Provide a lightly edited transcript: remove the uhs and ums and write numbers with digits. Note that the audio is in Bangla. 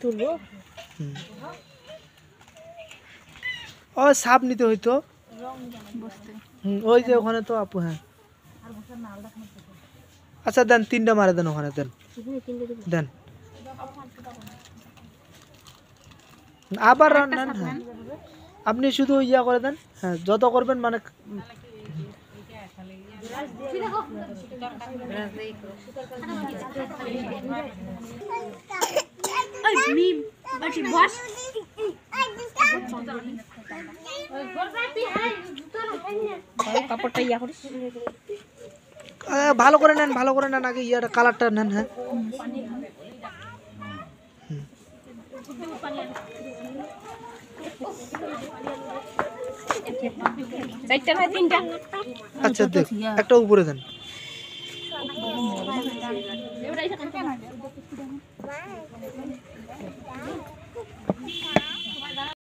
তুলবো ও সাপ নিতে হইতো ওই যে ওখানে তো আপু হ্যাঁ আচ্ছা দেন 3টা মারা দেন ওখানে দেন দেন আবার রান নেন হ্যাঁ আপনি শুধু ইয়া করে দেন হ্যাঁ যত করবেন মানে কাপড়টা ইয়া করিস ভালো করে নেন আগে ইয়াটা কালারটা নেন হ্যাঁ চারটা না তিনটা আচ্ছা দেখ একটা উপরে দেন